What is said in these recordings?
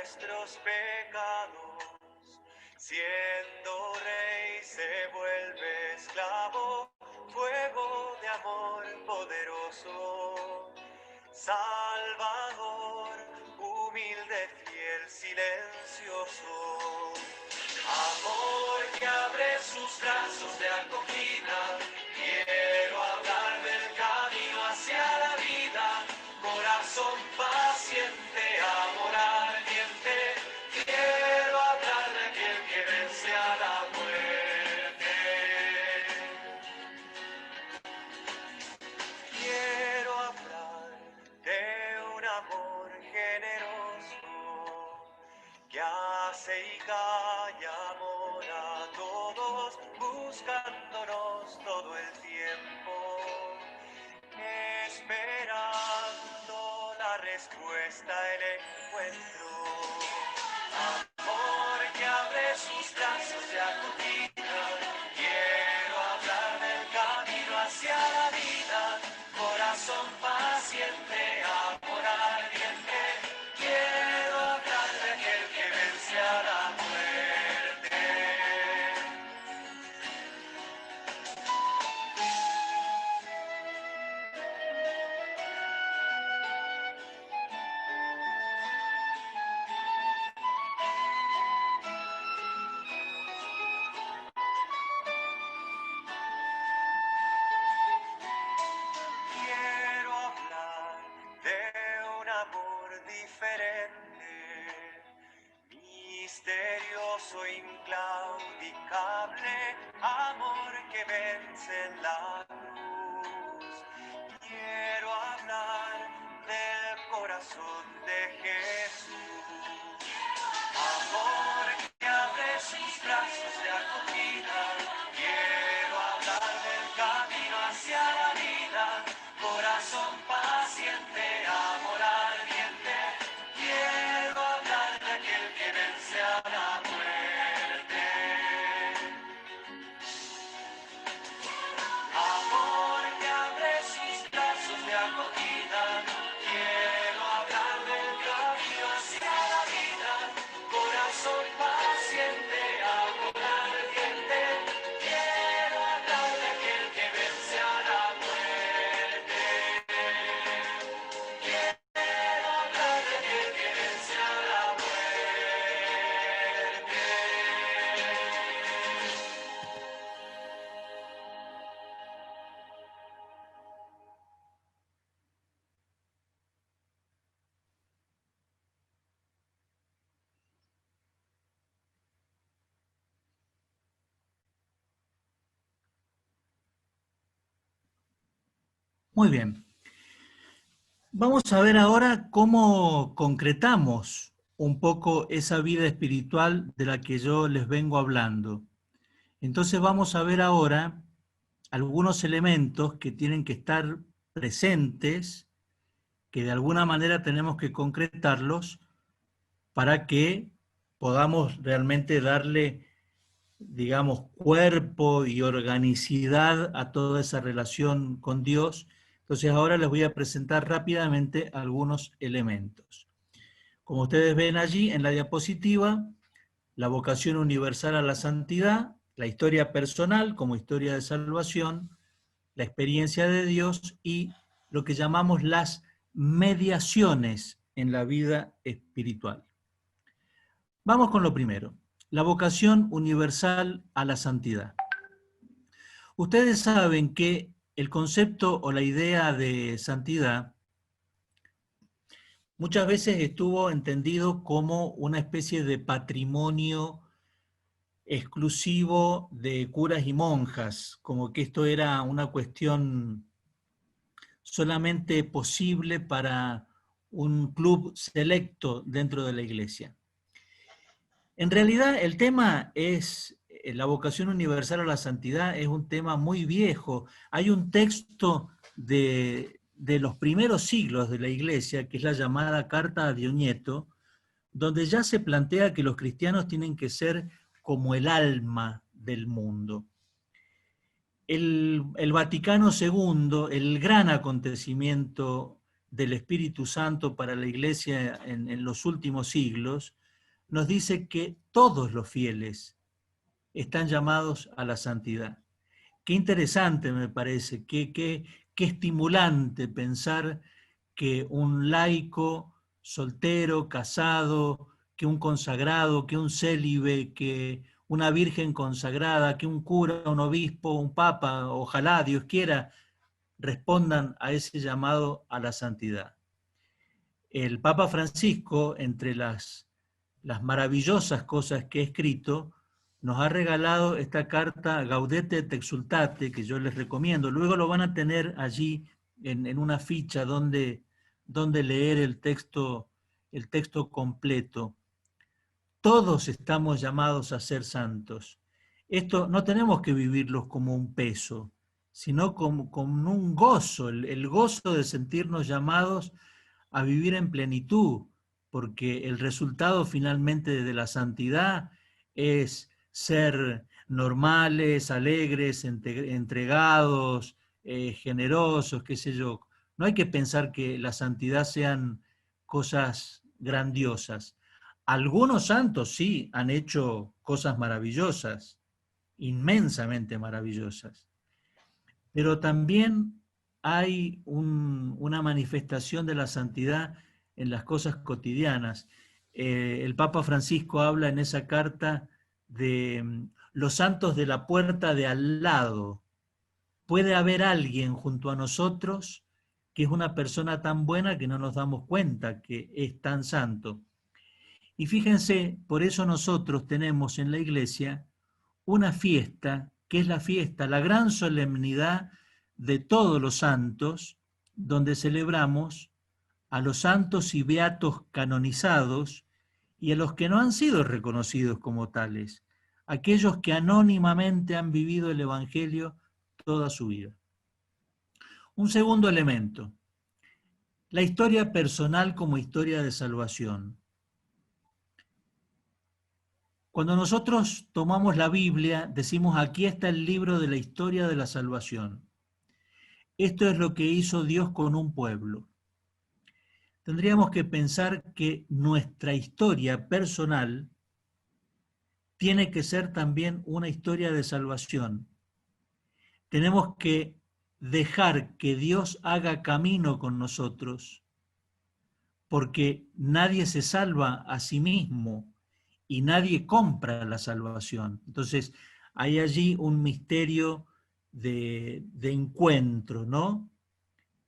nuestros pecados, siendo rey se vuelve esclavo, fuego de amor poderoso, Salvador, humilde, fiel, silencioso. Amor que abre sus brazos de acogida, quiero hablar del camino hacia la vida, corazón paciente, amor ardiente, quiero hablar de aquel que vence a la muerte. Quiero hablar de un amor generoso que hace y calla amor a todos, buscándonos todo el tiempo, esperando la respuesta, el encuentro. Amor que abre sus brazos de acogida, quiero hablar del camino hacia la vida, corazón paciente, amor ardiente, quiero hablar de aquel que vence a la muerte. Quiero hablar de un amor diferente, misterioso, inclaudicable, amor que vence en la cruz. Quiero hablar del corazón de Jesús. Amor que abre sus brazos de acogida, quiero hablar del camino hacia la vida, corazón paciente, amor ardiente, quiero hablar de aquel que vence a la muerte. Amor que abre sus brazos de acogida, quiero hablar del camino hacia la vida, corazón paciente, amor ardiente, quiero hablar de aquel que vence a la muerte. Quiero hablar de aquel que vence a la muerte. Muy bien. Vamos a ver ahora cómo concretamos un poco esa vida espiritual de la que yo les vengo hablando. Entonces vamos a ver ahora algunos elementos que tienen que estar presentes, que de alguna manera tenemos que concretarlos para que podamos realmente darle, digamos, cuerpo y organicidad a toda esa relación con Dios. Entonces ahora les voy a presentar rápidamente algunos elementos. Como ustedes ven allí en la diapositiva, la vocación universal a la santidad, la historia personal como historia de salvación, la experiencia de Dios y lo que llamamos las mediaciones en la vida espiritual. Vamos con lo primero, la vocación universal a la santidad. Ustedes saben que el concepto o la idea de santidad muchas veces estuvo entendido como una especie de patrimonio exclusivo de curas y monjas, como que esto era una cuestión solamente posible para un club selecto dentro de la iglesia. En realidad el tema es, la vocación universal a la santidad es un tema muy viejo. Hay un texto de los primeros siglos de la iglesia, que es la llamada Carta a Dionieto, donde ya se plantea que los cristianos tienen que ser como el alma del mundo. El Vaticano II, el gran acontecimiento del Espíritu Santo para la Iglesia en los últimos siglos, nos dice que todos los fieles están llamados a la santidad. Qué interesante me parece, qué estimulante pensar que un laico soltero, casado, que un consagrado, que un célibe, que una virgen consagrada, que un cura, un obispo, un papa, ojalá Dios quiera, respondan a ese llamado a la santidad. El Papa Francisco, entre las maravillosas cosas que ha escrito, nos ha regalado esta carta Gaudete et Exsultate, que yo les recomiendo. Luego lo van a tener allí en una ficha donde leer el texto completo. Todos estamos llamados a ser santos. Esto no tenemos que vivirlos como un peso, sino como un gozo, el gozo de sentirnos llamados a vivir en plenitud, porque el resultado finalmente de la santidad es ser normales, alegres, entregados, generosos, qué sé yo. No hay que pensar que la santidad sean cosas grandiosas. Algunos santos sí han hecho cosas maravillosas, inmensamente maravillosas, pero también hay una manifestación de la santidad en las cosas cotidianas. El Papa Francisco habla en esa carta de los santos de la puerta de al lado. Puede haber alguien junto a nosotros que es una persona tan buena que no nos damos cuenta que es tan santo. Y fíjense, por eso nosotros tenemos en la iglesia una fiesta, que es la fiesta, la gran solemnidad de todos los santos, donde celebramos a los santos y beatos canonizados y a los que no han sido reconocidos como tales, aquellos que anónimamente han vivido el Evangelio toda su vida. Un segundo elemento, la historia personal como historia de salvación. Cuando nosotros tomamos la Biblia, decimos, aquí está el libro de la historia de la salvación. Esto es lo que hizo Dios con un pueblo. Tendríamos que pensar que nuestra historia personal tiene que ser también una historia de salvación. Tenemos que dejar que Dios haga camino con nosotros, porque nadie se salva a sí mismo y nadie compra la salvación. Entonces, hay allí un misterio de encuentro, ¿no?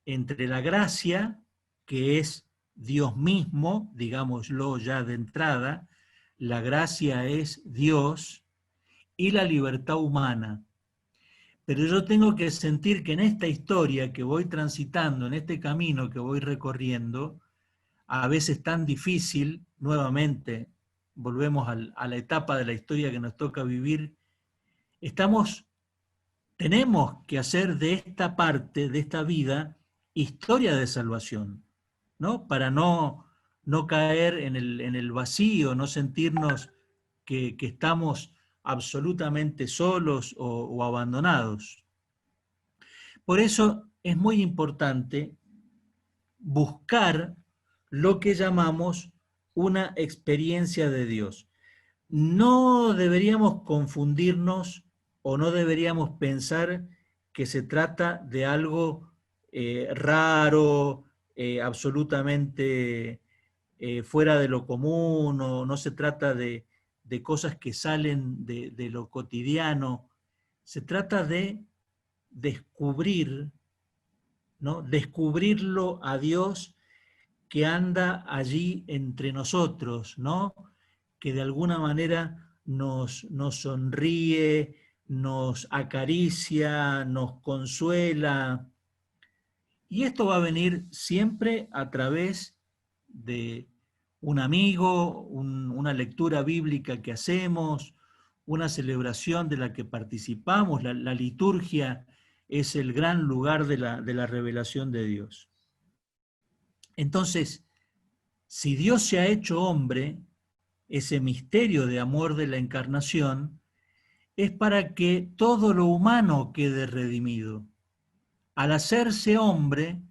Entre la gracia, que es Dios mismo, digámoslo ya de entrada, la gracia es Dios, y la libertad humana. Pero yo tengo que sentir que en esta historia que voy transitando, en este camino que voy recorriendo, a veces tan difícil, nuevamente volvemos a la etapa de la historia que nos toca vivir, tenemos que hacer de esta parte, de esta vida, historia de salvación, ¿no? Para no caer en el vacío, no sentirnos que estamos absolutamente solos o abandonados. Por eso es muy importante buscar lo que llamamos una experiencia de Dios. No deberíamos confundirnos o no deberíamos pensar que se trata de algo raro, absolutamente fuera de lo común, o no se trata de cosas que salen de lo cotidiano. Se trata de descubrir, ¿no? Descubrirlo a Dios que anda allí entre nosotros, ¿no? Que de alguna manera nos sonríe, nos acaricia, nos consuela. Y esto va a venir siempre a través de un amigo, una lectura bíblica que hacemos, una celebración de la que participamos. La liturgia es el gran lugar de la revelación de Dios. Entonces, si Dios se ha hecho hombre, ese misterio de amor de la encarnación, es para que todo lo humano quede redimido. Al hacerse hombre,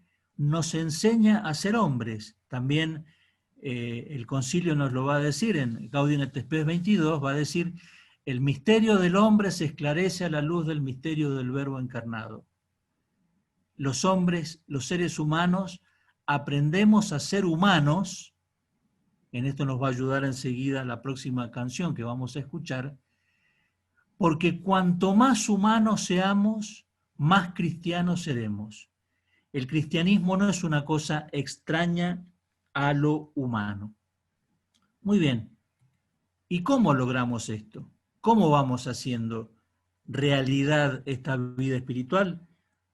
nos enseña a ser hombres. También el concilio nos lo va a decir en Gaudium et Spes 22, va a decir, el misterio del hombre se esclarece a la luz del misterio del Verbo encarnado. Los hombres, los seres humanos, aprendemos a ser humanos, en esto nos va a ayudar enseguida la próxima canción que vamos a escuchar, porque cuanto más humanos seamos, más cristianos seremos. El cristianismo no es una cosa extraña a lo humano. Muy bien. ¿Y cómo logramos esto? ¿Cómo vamos haciendo realidad esta vida espiritual?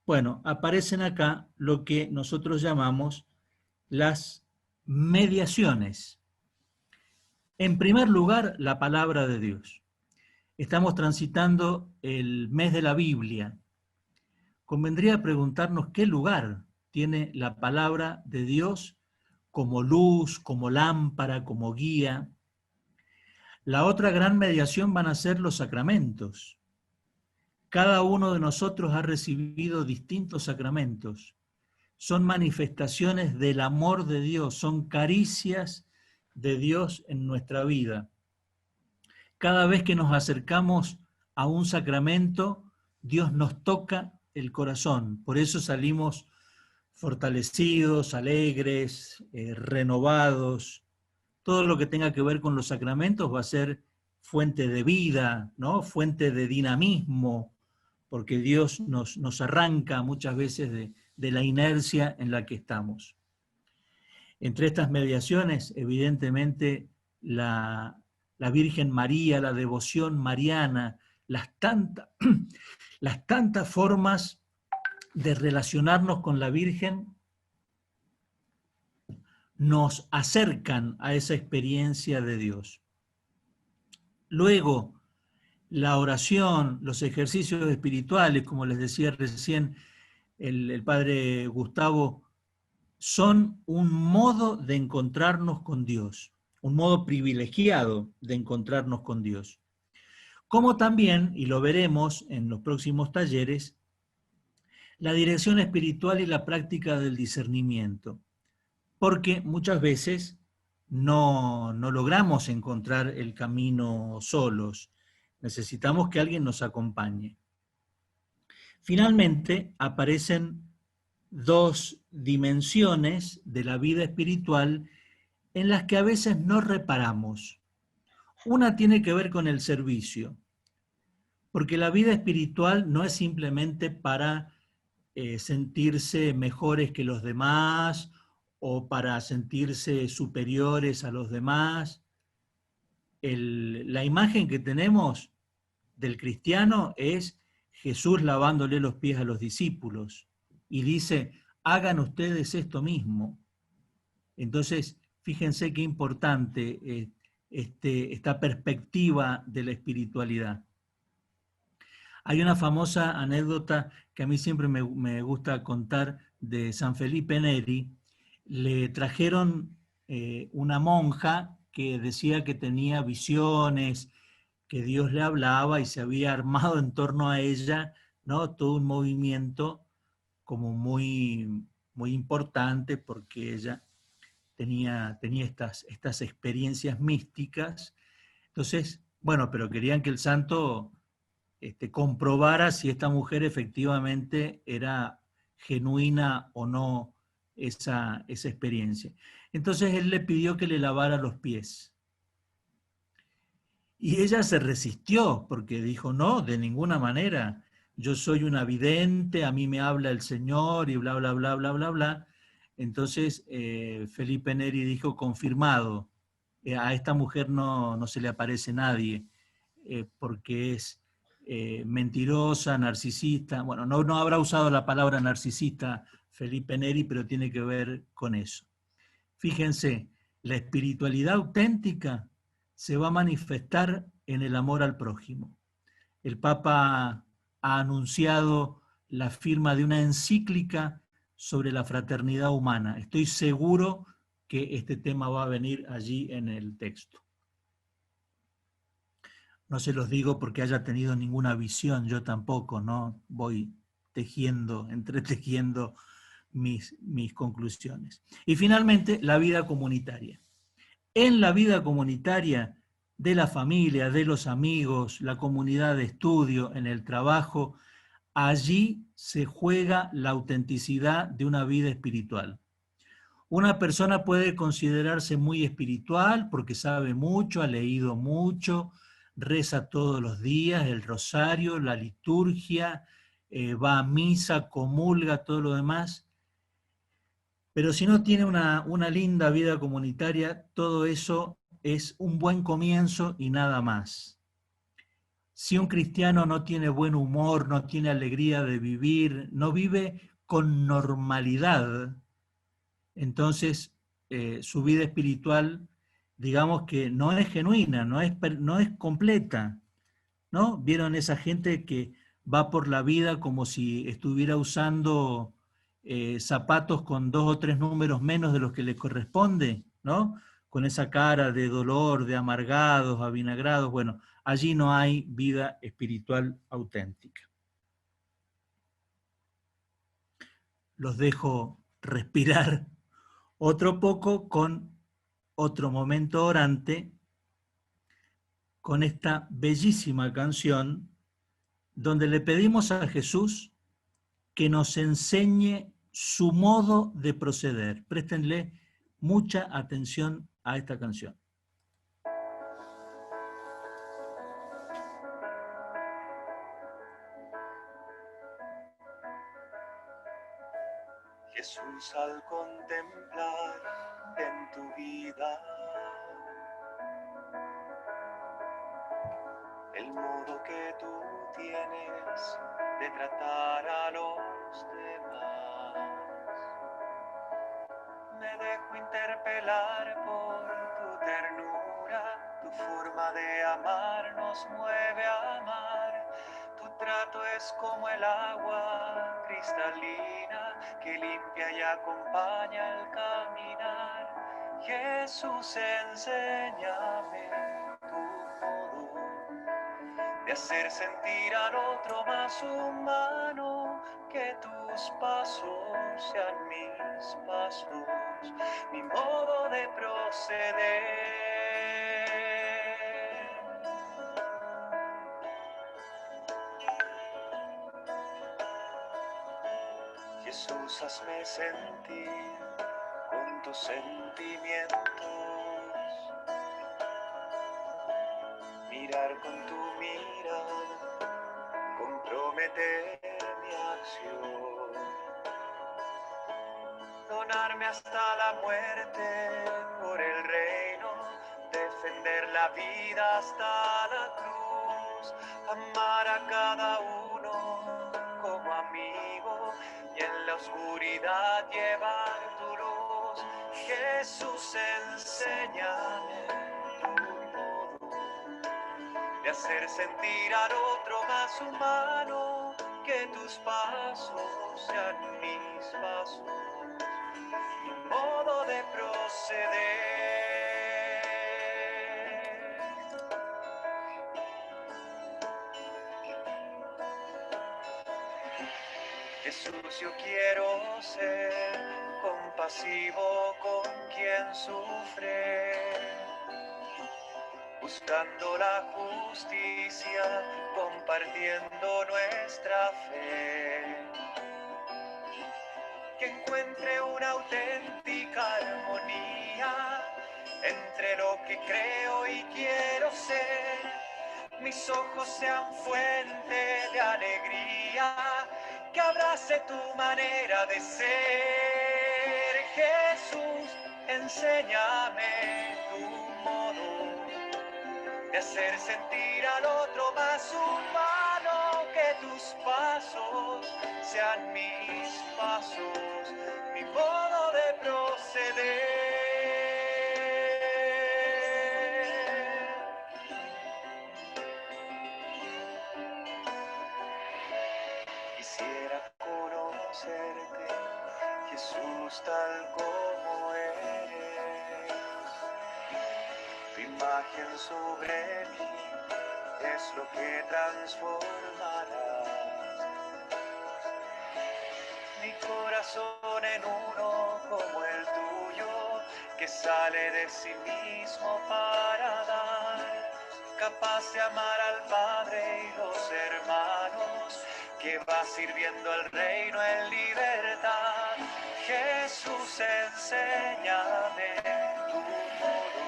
Bueno, aparecen acá lo que nosotros llamamos las mediaciones. En primer lugar, la palabra de Dios. Estamos transitando el mes de la Biblia. Convendría preguntarnos qué lugar tiene la palabra de Dios como luz, como lámpara, como guía. La otra gran mediación van a ser los sacramentos. Cada uno de nosotros ha recibido distintos sacramentos. Son manifestaciones del amor de Dios, son caricias de Dios en nuestra vida. Cada vez que nos acercamos a un sacramento, Dios nos toca el corazón. Por eso salimos fortalecidos, alegres, renovados. Todo lo que tenga que ver con los sacramentos va a ser fuente de vida, ¿no? Fuente de dinamismo, porque Dios nos arranca muchas veces de la inercia en la que estamos. Entre estas mediaciones, evidentemente, la Virgen María, la devoción mariana, las tantas formas de relacionarnos con la Virgen nos acercan a esa experiencia de Dios. Luego, la oración, los ejercicios espirituales, como les decía recién el padre Gustavo, son un modo de encontrarnos con Dios, un modo privilegiado de encontrarnos con Dios. Como también, y lo veremos en los próximos talleres, la dirección espiritual y la práctica del discernimiento, porque muchas veces no logramos encontrar el camino solos, necesitamos que alguien nos acompañe. Finalmente, aparecen dos dimensiones de la vida espiritual en las que a veces no reparamos. Una tiene que ver con el servicio, porque la vida espiritual no es simplemente para sentirse mejores que los demás o para sentirse superiores a los demás. La imagen que tenemos del cristiano es Jesús lavándole los pies a los discípulos y dice, hagan ustedes esto mismo. Entonces, fíjense qué importante esta perspectiva de la espiritualidad. Hay una famosa anécdota que a mí siempre me gusta contar de San Felipe Neri. Le trajeron una monja que decía que tenía visiones, que Dios le hablaba y se había armado en torno a ella, ¿no? Todo un movimiento como muy, muy importante porque ella tenía estas experiencias místicas. Entonces, bueno, pero querían que el santo comprobara si esta mujer efectivamente era genuina o no esa experiencia. Entonces él le pidió que le lavara los pies. Y ella se resistió porque dijo, no, de ninguna manera, yo soy una vidente, a mí me habla el Señor y bla, bla, bla, bla, bla, bla. Entonces Felipe Neri dijo, confirmado, a esta mujer no se le aparece nadie, porque es mentirosa, narcisista. Bueno, no habrá usado la palabra narcisista Felipe Neri, pero tiene que ver con eso. Fíjense, la espiritualidad auténtica se va a manifestar en el amor al prójimo. El Papa ha anunciado la firma de una encíclica sobre la fraternidad humana. Estoy seguro que este tema va a venir allí en el texto. No se los digo porque haya tenido ninguna visión, yo tampoco, ¿no? Voy tejiendo, entretejiendo mis conclusiones. Y finalmente, la vida comunitaria. En la vida comunitaria de la familia, de los amigos, la comunidad de estudio, en el trabajo, allí se juega la autenticidad de una vida espiritual. Una persona puede considerarse muy espiritual porque sabe mucho, ha leído mucho, reza todos los días, el rosario, la liturgia, va a misa, comulga, todo lo demás. Pero si no tiene una linda vida comunitaria, todo eso es un buen comienzo y nada más. Si un cristiano no tiene buen humor, no tiene alegría de vivir, no vive con normalidad, entonces su vida espiritual, digamos que no es genuina, no es completa, ¿no? ¿Vieron esa gente que va por la vida como si estuviera usando zapatos con 2 o 3 números menos de los que le corresponde, ¿no? Con esa cara de dolor, de amargados, avinagrados? Bueno, allí no hay vida espiritual auténtica. Los dejo respirar otro poco con otro momento orante, con esta bellísima canción donde le pedimos a Jesús que nos enseñe su modo de proceder. Préstenle mucha atención a esta canción. Jesús, al contemplar en tu vida el modo que tú tienes de tratar a los demás, me dejo interpelar por tu ternura, tu forma de amar nos mueve a amar. Tu trato es como el agua cristalina que limpia y acompaña el caminar. Jesús, enséñame tu modo de hacer sentir al otro más humano, que tus pasos sean mis pasos, mi modo de proceder. Jesús, hazme sentir con tus sentimientos, mirar con tu mirada, comprometer mi acción, donarme hasta la muerte por el reino, defender la vida hasta la cruz, amar a cada uno como amigo y en la oscuridad llevar tu luz. Jesús, enséñame tu modo de hacer sentir al otro más humano, que tus pasos sean mis pasos, mi modo de proceder. Jesús, yo quiero ser compasivo con quien sufre, buscando la justicia, compartiendo nuestra fe, que encuentre una auténtica armonía entre lo que creo y quiero ser. Mis ojos sean fuente de alegría, que abrace tu manera de ser. Jesús, enséñame tu modo de hacer sentir al otro más humano, que tus pasos sean mis pasos, mi modo de proceder. Quisiera conocerte, Jesús, tal como eres. Tu imagen sobre mí es lo que transformará mi corazón en uno como el tuyo, que sale de sí mismo para dar, capaz de amar al Padre y los hermanos, que va sirviendo al reino en libertad. Jesús, enséñame tu modo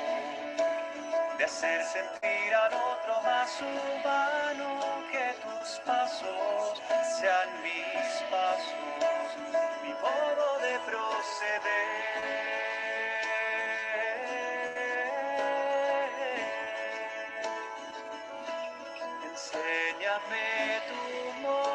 de hacer sentir al otro más humano, que tus pasos sean mis pasos, mi modo de proceder. Enséñame tu modo